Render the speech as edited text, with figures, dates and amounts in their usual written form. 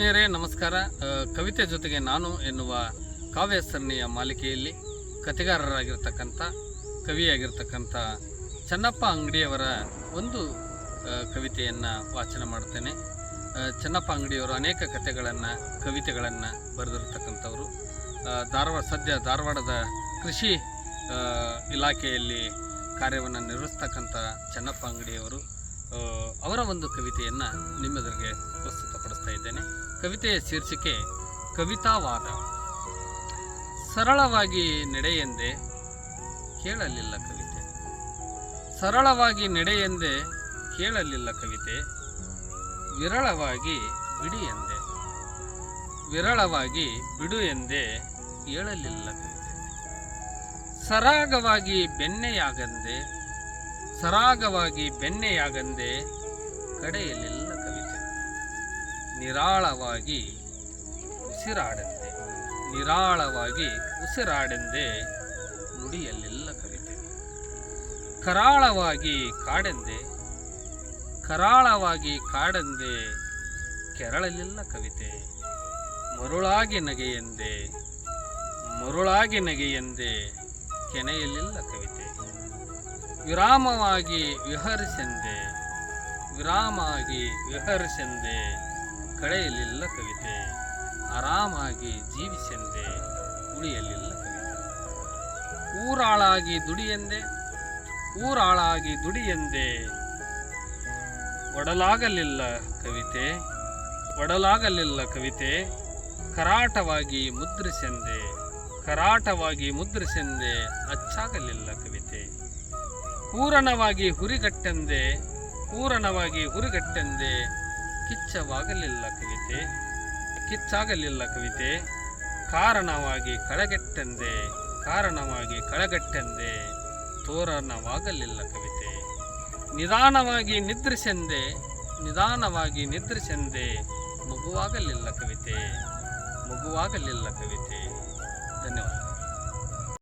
ಆತ್ಮೀಯರೇ ನಮಸ್ಕಾರ. ಕವಿತೆ ಜೊತೆಗೆ ನಾನು ಎನ್ನುವ ಕಾವ್ಯ ಸರಣಿಯ ಮಾಲಿಕೆಯಲ್ಲಿ ಕಥೆಗಾರರಾಗಿರ್ತಕ್ಕಂಥ ಕವಿಯಾಗಿರ್ತಕ್ಕಂಥ ಚನ್ನಪ್ಪ ಅಂಗಡಿಯವರ ಒಂದು ಕವಿತೆಯನ್ನು ವಾಚನ ಮಾಡ್ತೇನೆ. ಚನ್ನಪ್ಪ ಅಂಗಡಿಯವರು ಅನೇಕ ಕವಿತೆಗಳನ್ನು ಬರೆದಿರ್ತಕ್ಕಂಥವರು. ಧಾರವಾಡದ ಕೃಷಿ ಇಲಾಖೆಯಲ್ಲಿ ಕಾರ್ಯವನ್ನು ನಿರ್ವಹಿಸ್ತಕ್ಕಂಥ ಚನ್ನಪ್ಪ ಅಂಗಡಿಯವರು ಅವರ ಒಂದು ಕವಿತೆಯನ್ನು ನಿಮ್ಮೆದುರಿಗೆ ಪ್ರಸ್ತುತಪಡಿಸ್ತಾ ಇದ್ದೇನೆ. ಕವಿತೆಯ ಶೀರ್ಷಿಕೆ ಕವಿತಾವಾದ. ಸರಳವಾಗಿ ನಡೆಯೆಂದೇ ಕೇಳಲಿಲ್ಲ ಕವಿತೆ, ಸರಳವಾಗಿ ನಡೆಯೆಂದೇ ಕೇಳಲಿಲ್ಲ ಕವಿತೆ, ವಿರಳವಾಗಿ ಬಿಡಿ ಎಂದೆ, ವಿರಳವಾಗಿ ಬಿಡು ಎಂದೇ ಹೇಳಲಿಲ್ಲ ಕವಿತೆ, ಸರಾಗವಾಗಿ ಬೆಣ್ಣೆಯಾಗಂದೆ, ಸರಾಗವಾಗಿ ಬೆಣ್ಣೆಯಾಗಂದೆ ಕಡೆಯಲಿಲ್ಲ ಕವಿತೆ, ನಿರಾಳವಾಗಿ ಉಸಿರಾಡೆಂದೆ, ನಿರಾಳವಾಗಿ ಉಸಿರಾಡೆಂದೆ ನುಡಿಯಲಿಲ್ಲ ಕವಿತೆ, ಕರಾಳವಾಗಿ ಕಾಡೆಂದೆ, ಕರಾಳವಾಗಿ ಕಾಡೆಂದೆ ಕೆರಳಲಿಲ್ಲ ಕವಿತೆ, ಮರುಳಾಗಿ ನಗೆಯೆಂದೆ, ಮರುಳಾಗಿ ನಗೆಯೆಂದೆ ಕೆನೆಯಲಿಲ್ಲ ಕವಿತೆ, ವಿರಾಮವಾಗಿ ವಿಹರಿಸೆಂದೆ, ವಿರಾಮವಾಗಿ ವಿಹರಿಸೆಂದೆ ಕಳೆಯಲಿಲ್ಲ ಕವಿತೆ, ಆರಾಮಾಗಿ ಜೀವಿಸೆಂದೆ ಉಳಿಯಲಿಲ್ಲ ಕವಿತೆ, ಊರಾಳಾಗಿ ದುಡಿಯೆಂದೆ, ಊರಾಳಾಗಿ ದುಡಿಯೆಂದೆ ಒಡಲಾಗಲಿಲ್ಲ ಕವಿತೆ, ಒಡಲಾಗಲಿಲ್ಲ ಕವಿತೆ, ಕರಾಟವಾಗಿ ಮುದ್ರಿಸೆಂದೆ, ಕರಾಟವಾಗಿ ಮುದ್ರಿಸೆಂದೆ ಅಚ್ಚಾಗಲಿಲ್ಲ ಕವಿತೆ, ಪೂರಣವಾಗಿ ಹುರಿಗಟ್ಟೆಂದೆ, ಪೂರಣವಾಗಿ ಹುರಿಗಟ್ಟೆಂದೆ ಕಿಚ್ಚವಾಗಲಿಲ್ಲ ಕವಿತೆ, ಕಿಚ್ಚಾಗಲಿಲ್ಲ ಕವಿತೆ, ಕಾರಣವಾಗಿ ಕಳೆಗಟ್ಟೆಂದೆ, ಕಾರಣವಾಗಿ ಕಳೆಗಟ್ಟೆಂದೆ ತೋರಣವಾಗಲಿಲ್ಲ ಕವಿತೆ, ನಿಧಾನವಾಗಿ ನಿದ್ರಿಸೆಂದೆ, ನಿಧಾನವಾಗಿ ನಿದ್ರಿಸೆಂದೆ ಮಗುವಾಗಲಿಲ್ಲ ಕವಿತೆ, ಮಗುವಾಗಲಿಲ್ಲ ಕವಿತೆ. ಧನ್ಯವಾದ.